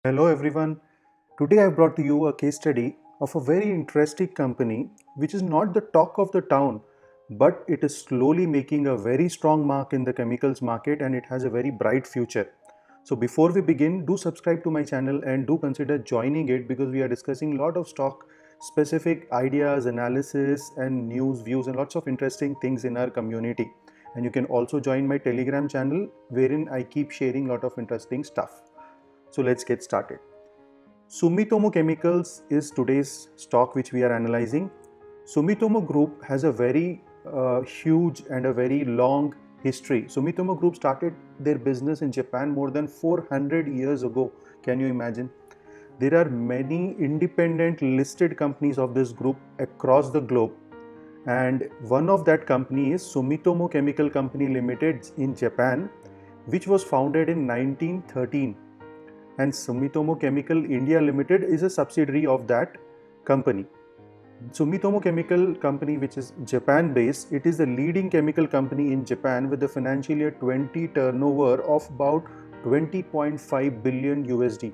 Hello everyone. Today I brought to you a case study of a very interesting company which is not the talk of the town, but it is slowly making a very strong mark in the chemicals market and it has a very bright future. So before we begin, do subscribe to my channel and do consider joining it because we are discussing a lot of stock specific ideas, analysis and news, views and lots of interesting things in our community. And you can also join my Telegram channel wherein I keep sharing a lot of interesting stuff. So let's get started. Sumitomo Chemicals is today's stock which we are analyzing. Sumitomo Group has a very huge and a very long history. Sumitomo Group started their business in Japan more than 400 years ago. Can you imagine? There are many independent listed companies of this group across the globe. And one of that company is Sumitomo Chemical Company Limited in Japan, which was founded in 1913, and Sumitomo Chemical India Limited is a subsidiary of that company. Sumitomo Chemical Company, which is Japan based, it is the leading chemical company in Japan with a financial year 20 turnover of about 20.5 billion USD.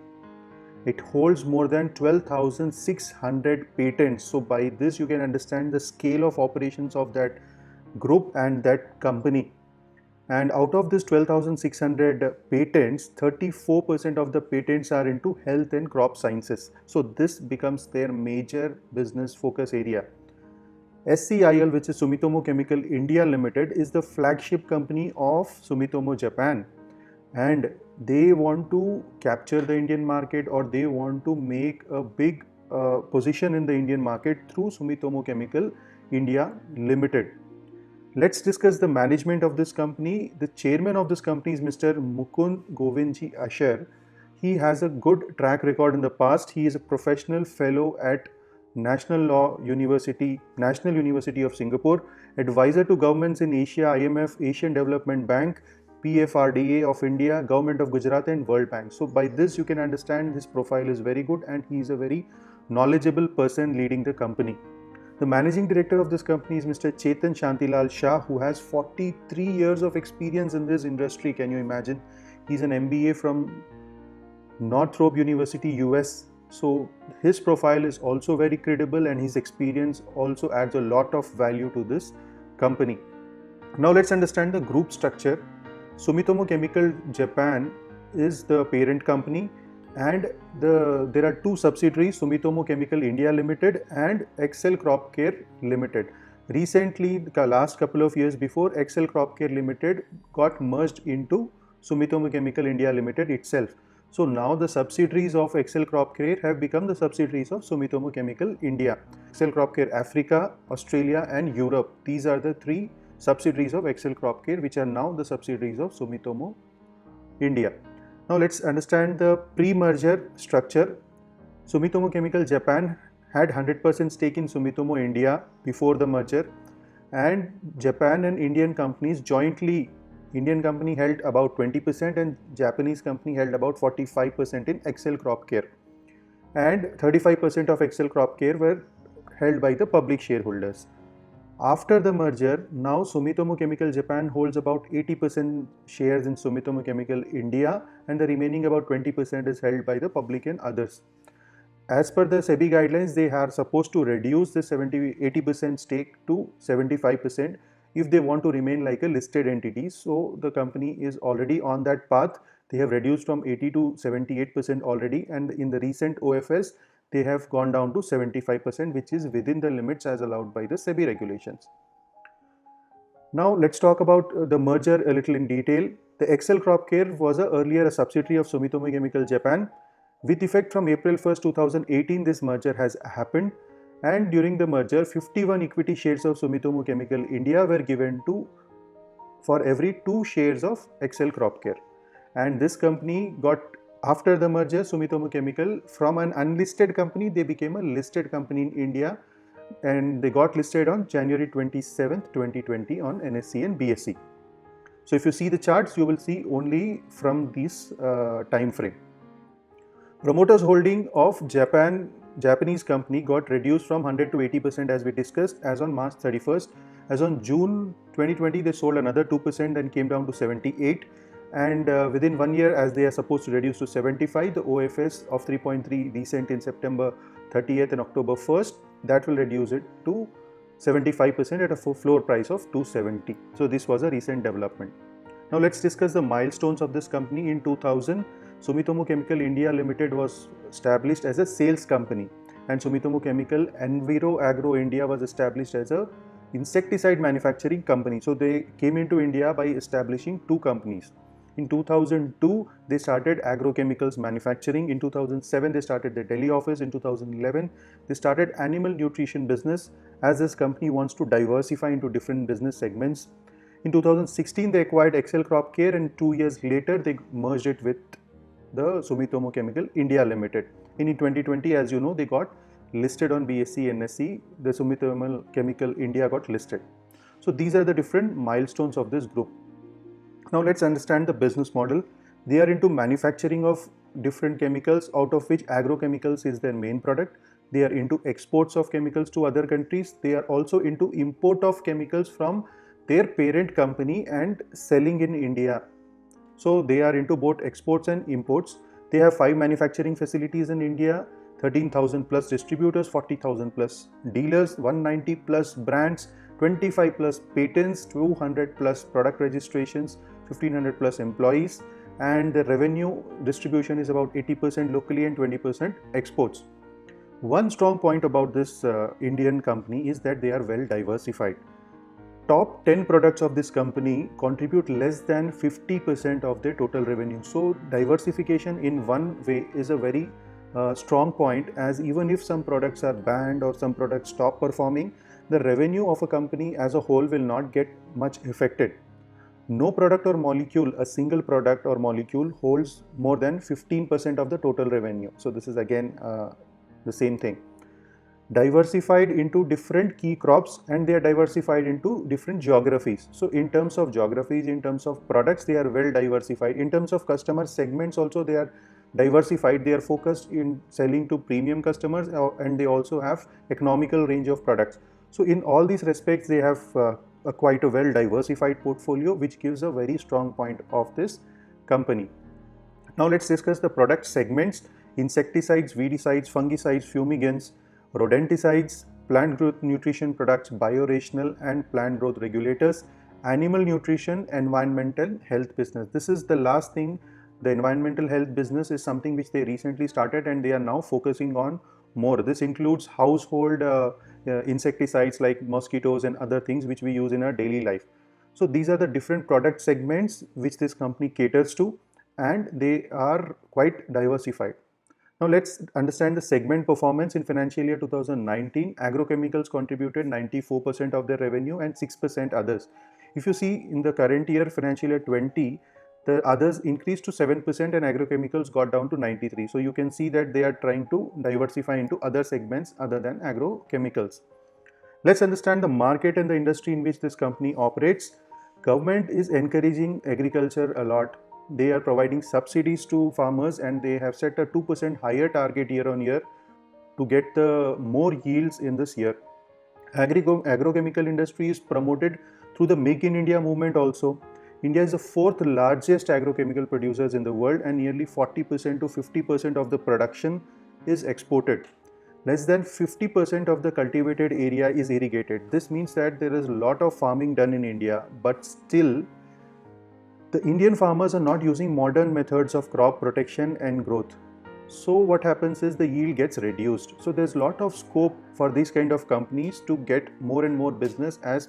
It holds more than 12,600 patents. So by this you can understand the scale of operations of that group and that company. And out of this 12,600 patents, 34% of the patents are into health and crop sciences. So this becomes their major business focus area. SCIL, which is Sumitomo Chemical India Limited, is the flagship company of Sumitomo Japan. And they want to capture the Indian market, or they want to make a big position in the Indian market through Sumitomo Chemical India Limited. Let's discuss the management of this company. The chairman of this company is Mr. Mukund Govindji Asher. He has a good track record in the past. He is a professional fellow at National University of Singapore, advisor to governments in Asia, IMF, Asian Development Bank, PFRDA of India, Government of Gujarat and World Bank. So by this you can understand his profile is very good and he is a very knowledgeable person leading the company. The managing director of this company is Mr. Chetan Shantilal Shah, who has 43 years of experience in this industry. Can you imagine? He's an MBA from Northrop University, US. So his profile is also very credible and his experience also adds a lot of value to this company. Now let's understand the group structure. Sumitomo Chemical Japan is the parent company, and there are two subsidiaries, Sumitomo Chemical India Limited and Excel Crop Care Limited. Recently, the last couple of years before, Excel Crop Care Limited got merged into Sumitomo Chemical India Limited itself. So now the subsidiaries of Excel Crop Care have become the subsidiaries of Sumitomo Chemical India. Excel Crop Care Africa, Australia and Europe. These are the three subsidiaries of Excel Crop Care which are now the subsidiaries of Sumitomo India. Now let's understand the pre-merger structure. Sumitomo Chemical Japan had 100% stake in Sumitomo India before the merger, and Japan and Indian companies jointly, Indian company held about 20% and Japanese company held about 45% in Excel Crop Care, and 35% of Excel Crop Care were held by the public shareholders. After the merger, now Sumitomo Chemical Japan holds about 80% shares in Sumitomo Chemical India and the remaining about 20% is held by the public and others. As per the SEBI guidelines, they are supposed to reduce the 80% stake to 75% if they want to remain like a listed entity. So the company is already on that path. They have reduced from 80 to 78% already, and in the recent OFS, they have gone down to 75%, which is within the limits as allowed by the SEBI regulations. Now let's talk about the merger a little in detail. The Excel Crop Care was earlier a subsidiary of Sumitomo Chemical Japan. With effect from April 1st, 2018, this merger has happened, and during the merger, 51 equity shares of Sumitomo Chemical India were given to for every 2 shares of Excel Crop Care. And this company got, after the merger, Sumitomo Chemical, from an unlisted company, they became a listed company in India, and they got listed on January 27th, 2020 on NSE and BSE. So if you see the charts, you will see only from this time frame. Promoters holding of Japanese company got reduced from 100 to 80% as we discussed as on March 31st. As on June 2020, they sold another 2% and came down to 78. and within 1 year, as they are supposed to reduce to 75, the OFS of 3.3 recent in September 30th and October 1st, that will reduce it to 75% at a floor price of 270. So this was a recent development. Now let's discuss the milestones of this company. In 2000, Sumitomo Chemical India Limited was established as a sales company, and Sumitomo Chemical Enviro Agro India was established as a insecticide manufacturing company. So they came into India by establishing two companies. In 2002, they started agrochemicals manufacturing. In 2007, they started their Delhi office. In 2011, they started animal nutrition business, as this company wants to diversify into different business segments. In 2016, they acquired Excel Crop Care, and 2 years later, they merged it with the Sumitomo Chemical India Limited. In 2020, as you know, they got listed on BSE, NSE. The Sumitomo Chemical India got listed. So these are the different milestones of this group. Now let's understand the business model. They are into manufacturing of different chemicals, out of which agrochemicals is their main product. They are into exports of chemicals to other countries. They are also into import of chemicals from their parent company and selling in India. So they are into both exports and imports. They have 5 manufacturing facilities in India, 13,000 plus distributors, 40,000 plus dealers, 190 plus brands, 25 plus patents, 200 plus product registrations, 1500 plus employees, and the revenue distribution is about 80% locally and 20% exports. One strong point about this Indian company is that they are well diversified. Top 10 products of this company contribute less than 50% of their total revenue. So diversification in one way is a very strong point, as even if some products are banned or some products stop performing, the revenue of a company as a whole will not get much affected. No product or molecule, a single product or molecule, holds more than 15% of the total revenue. So this is again the same thing. Diversified into different key crops, and they are diversified into different geographies. So in terms of geographies, in terms of products, they are well diversified. In terms of customer segments also, they are diversified. They are focused in selling to premium customers, and they also have economical range of products. So in all these respects, they have quite a well diversified portfolio, which gives a very strong point of this company. Now let's discuss the product segments: insecticides, weedicides, fungicides, fumigants, rodenticides, plant growth nutrition products, biorational and plant growth regulators, animal nutrition, environmental health business. This is the last thing. The environmental health business is something which they recently started, and they are now focusing on more. This includes household insecticides like mosquitoes and other things which we use in our daily life. So these are the different product segments which this company caters to, and they are quite diversified. Now let's understand the segment performance in financial year 2019. Agrochemicals contributed 94% of their revenue and 6% others. If you see in the current year, financial year 20, the others increased to 7% and agrochemicals got down to 93. So you can see that they are trying to diversify into other segments other than agrochemicals. Let's understand the market and the industry in which this company operates. Government is encouraging agriculture a lot. They are providing subsidies to farmers, and they have set a 2% higher target year on year to get the more yields in this year. Agrochemical industry is promoted through the Make in India movement also. India is the 4th largest agrochemical producers in the world, and nearly 40% to 50% of the production is exported. Less than 50% of the cultivated area is irrigated. This means that there is a lot of farming done in India, but still the Indian farmers are not using modern methods of crop protection and growth. So what happens is the yield gets reduced. So there's a lot of scope for these kind of companies to get more and more business as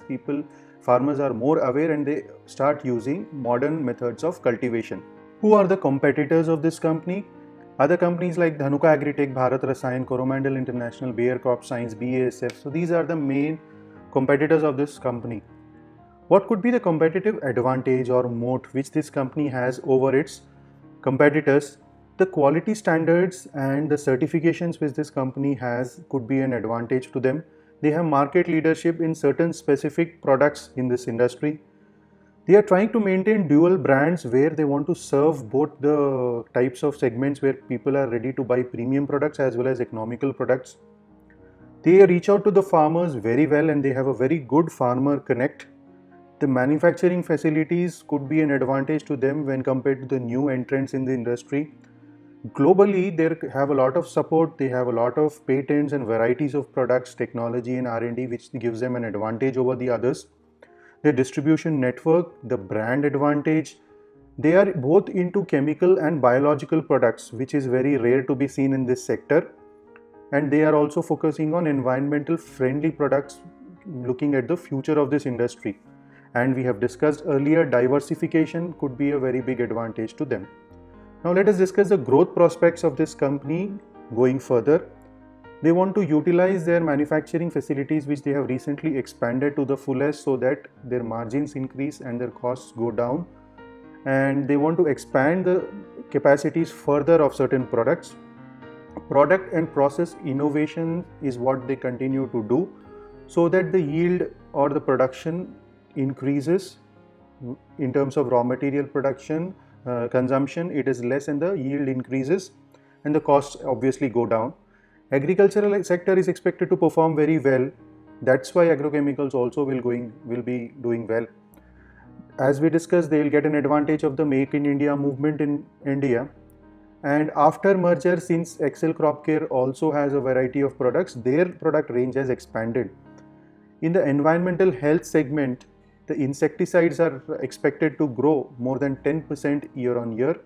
farmers are more aware and they start using modern methods of cultivation. Who are the competitors of this company? Other companies like Dhanuka Agritech, Bharat Rasayan, Coromandel International, Bayer Crop Science, BASF. So these are the main competitors of this company. What could be the competitive advantage or moat which this company has over its competitors? The quality standards and the certifications which this company has could be an advantage to them. They have market leadership in certain specific products in this industry. They are trying to maintain dual brands where they want to serve both the types of segments where people are ready to buy premium products as well as economical products. They reach out to the farmers very well, and they have a very good farmer connect. The manufacturing facilities could be an advantage to them when compared to the new entrants in the industry. Globally, they have a lot of support, they have a lot of patents and varieties of products, technology and R&D, which gives them an advantage over the others. Their distribution network, the brand advantage, they are both into chemical and biological products, which is very rare to be seen in this sector. And they are also focusing on environmental friendly products, looking at the future of this industry. And we have discussed earlier, diversification could be a very big advantage to them. Now let us discuss the growth prospects of this company going further. They want to utilize their manufacturing facilities which they have recently expanded to the fullest so that their margins increase and their costs go down. And they want to expand the capacities further of certain products. Product and process innovation is what they continue to do so that the yield or the production increases in terms of raw material production. Consumption, it is less and the yield increases and the costs obviously go down. Agricultural sector is expected to perform very well. That's why agrochemicals also will be doing well. As we discussed, they will get an advantage of the Make in India movement in India. And after merger, since Excel Crop Care also has a variety of products, their product range has expanded. In the environmental health segment, the insecticides are expected to grow more than 10% year on year.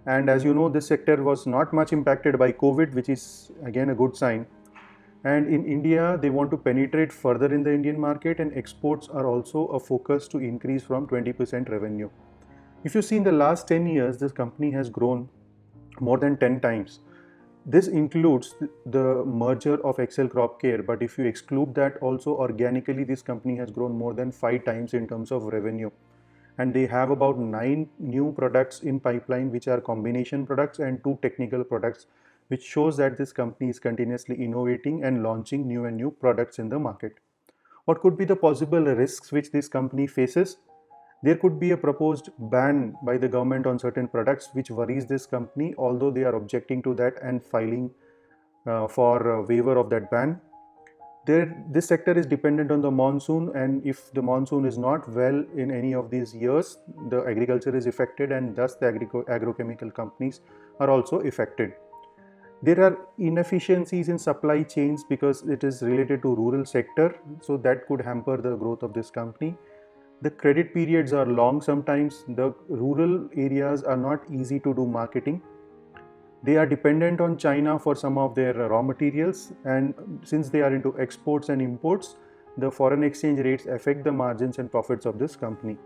And as you know, this sector was not much impacted by COVID, which is again a good sign. And in India, they want to penetrate further in the Indian market, and exports are also a focus to increase from 20% revenue. If you see in the last 10 years, this company has grown more than 10 times. This includes the merger of Excel Crop Care, but if you exclude that, also organically this company has grown more than 5 times in terms of revenue. And they have about 9 new products in pipeline, which are combination products and 2 technical products, which shows that this company is continuously innovating and launching new and new products in the market. What could be the possible risks which this company faces? There could be a proposed ban by the government on certain products which worries this company, although they are objecting to that and filing for a waiver of that ban. This sector is dependent on the monsoon, and if the monsoon is not well in any of these years, the agriculture is affected and thus the agrochemical companies are also affected. There are inefficiencies in supply chains because it is related to rural sector, so that could hamper the growth of this company. The credit periods are long sometimes. The rural areas are not easy to do marketing. They are dependent on China for some of their raw materials, and since they are into exports and imports, the foreign exchange rates affect the margins and profits of this company.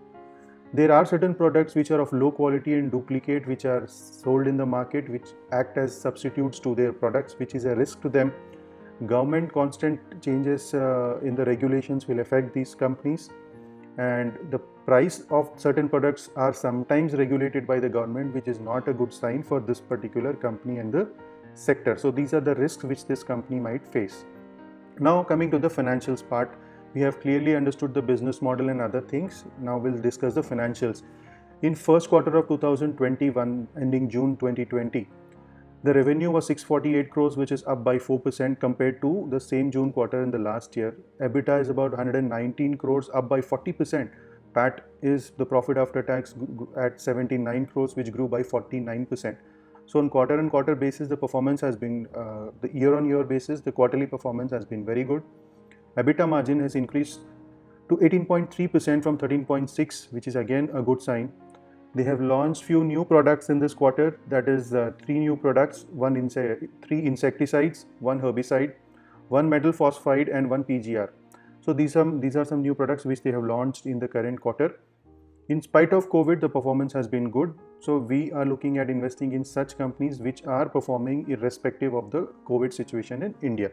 There are certain products which are of low quality and duplicate which are sold in the market, which act as substitutes to their products, which is a risk to them. Government constant changes in the regulations will affect these companies, and the price of certain products are sometimes regulated by the government, which is not a good sign for this particular company and the sector. So these are the risks which this company might face. Now coming to the financials part, we have clearly understood the business model and other things. Now we'll discuss the financials. In first quarter of 2021 ending June 2020, the revenue was 648 crores, which is up by 4% compared to the same June quarter in the last year. EBITDA is about 119 crores, up by 40%. PAT is the profit after tax at 79 crores, which grew by 49%. So on quarter on quarter basis, the performance has been, the year on year basis, the quarterly performance has been very good. EBITDA margin has increased to 18.3% from 13.6%, which is again a good sign. They have launched few new products in this quarter, that is 3 new products, 3 insecticides, 1 herbicide, 1 metal phosphide and 1 PGR. So these are some new products which they have launched in the current quarter. In spite of COVID, the performance has been good. So we are looking at investing in such companies which are performing irrespective of the COVID situation in India.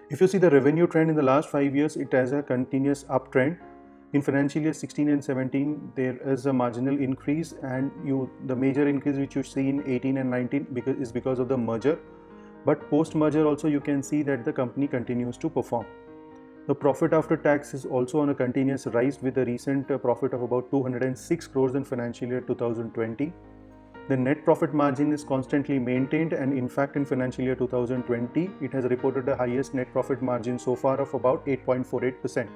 If you see the revenue trend in the last 5 years, it has a continuous uptrend. In financial year 16 and 17, there is a marginal increase, and the major increase which you see in 18 and 19 is because of the merger. But post-merger also you can see that the company continues to perform. The profit after tax is also on a continuous rise with a recent profit of about 206 crores in financial year 2020. The net profit margin is constantly maintained, and in fact in financial year 2020, it has reported the highest net profit margin so far of about 8.48%.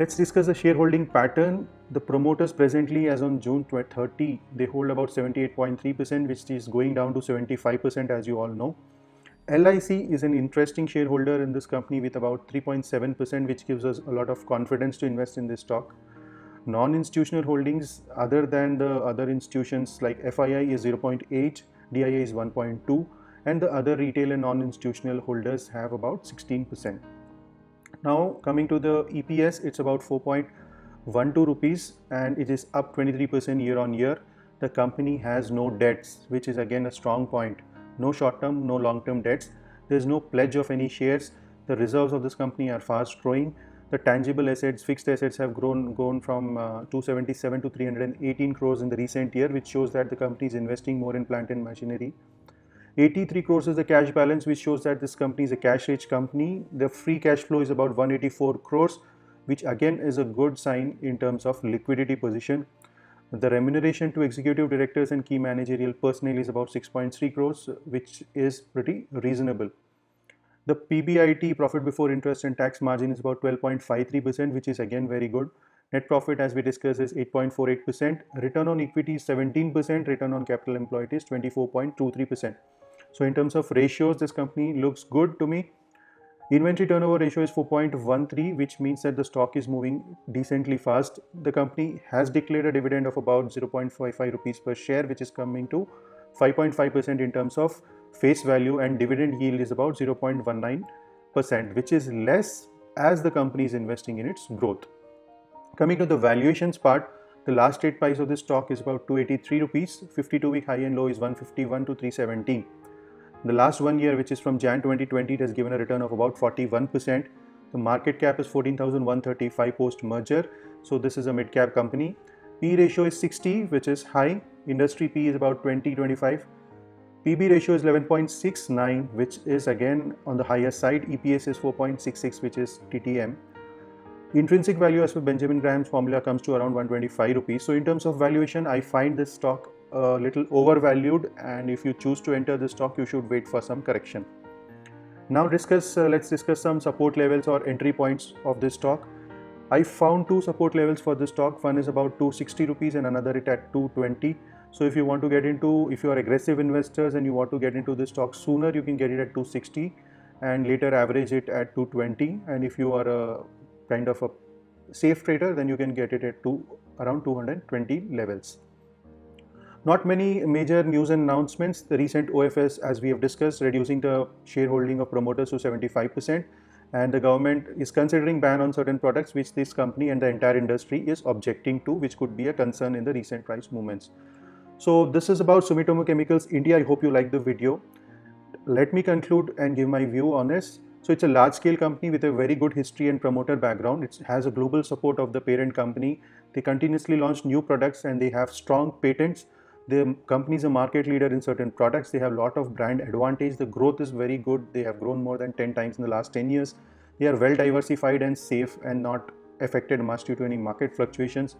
Let's discuss the shareholding pattern. The promoters presently, as on June 30, they hold about 78.3%, which is going down to 75%, as you all know. LIC is an interesting shareholder in this company with about 3.7%, which gives us a lot of confidence to invest in this stock. Non-institutional holdings other than the other institutions like FII is 0.8, DIA is 1.2, and the other retail and non-institutional holders have about 16%. Now coming to the EPS, it's about 4.12 rupees and it is up 23% year on year. The company has no debts, which is again a strong point. No short-term, no long-term debts. There's no pledge of any shares. The reserves of this company are fast growing. The tangible assets, fixed assets have grown from 277 to 318 crores in the recent year, which shows that the company is investing more in plant and machinery. 83 crores is the cash balance, which shows that this company is a cash-rich company. The free cash flow is about 184 crores, which again is a good sign in terms of liquidity position. The remuneration to executive directors and key managerial personnel is about 6.3 crores, which is pretty reasonable. The PBIT, profit before interest and tax margin, is about 12.53%, which is again very good. Net profit, as we discussed, is 8.48%. Return on equity is 17%. Return on capital employed is 24.23%. So in terms of ratios, this company looks good to me. Inventory turnover ratio is 4.13, which means that the stock is moving decently fast. The company has declared a dividend of about 0.55 rupees per share, which is coming to 5.5% in terms of face value, and dividend yield is about 0.19%, which is less as the company is investing in its growth. Coming to the valuations part, the last trade price of this stock is about 283 rupees. 52-week high and low is 151 to 317. The last 1 year, which is from Jan 2020, it has given a return of about 41%. The market cap is 14,135 post merger. So this is a mid cap company. P ratio is 60, which is high. Industry P is about 20-25. PB ratio is 11.69, which is again on the higher side. EPS is 4.66, which is TTM. Intrinsic value as per Benjamin Graham's formula comes to around 125 rupees. So in terms of valuation, I find this stock a little overvalued, and if you choose to enter this stock, you should wait for some correction. Now let's discuss some support levels or entry points of this stock. I found two support levels for this stock. One is about 260 rupees and another it at 220. So if you want to get into, if you are aggressive investors and you want to get into this stock sooner, you can get it at 260 and later average it at 220. And if you are a kind of a safe trader, then you can get it at around 220 levels. Not many major news and announcements. The recent OFS, as we have discussed, reducing the shareholding of promoters to 75%, and the government is considering ban on certain products which this company and the entire industry is objecting to, which could be a concern in the recent price movements. So this is about Sumitomo Chemicals India. I hope you like the video. Let me conclude and give my view on this. So it's a large-scale company with a very good history and promoter background. It has a global support of the parent company. They continuously launch new products and they have strong patents. The company is a market leader in certain products. They have a lot of brand advantage. The growth is very good. They have grown more than 10 times in the last 10 years. They are well diversified and safe and not affected much due to any market fluctuations.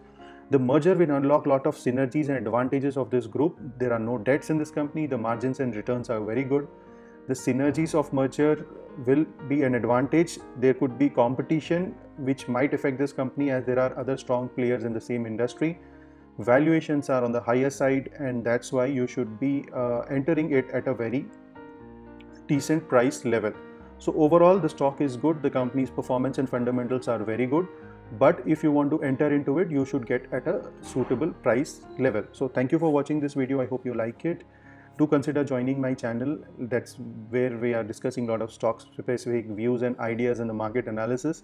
The merger will unlock a lot of synergies and advantages of this group. There are no debts in this company. The margins and returns are very good. The synergies of merger will be an advantage. There could be competition which might affect this company as there are other strong players in the same industry. Valuations are on the higher side, and that's why you should be entering it at a very decent price level. So overall, the stock is good. The company's performance and fundamentals are very good. But if you want to enter into it, you should get at a suitable price level. So thank you for watching this video. I hope you like it. Do consider joining my channel. That's where we are discussing a lot of stock specific views and ideas in the market analysis.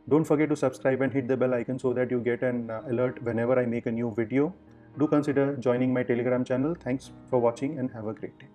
Don't forget to subscribe and hit the bell icon so that you get an alert whenever I make a new video. Do consider joining my Telegram channel. Thanks for watching and have a great day.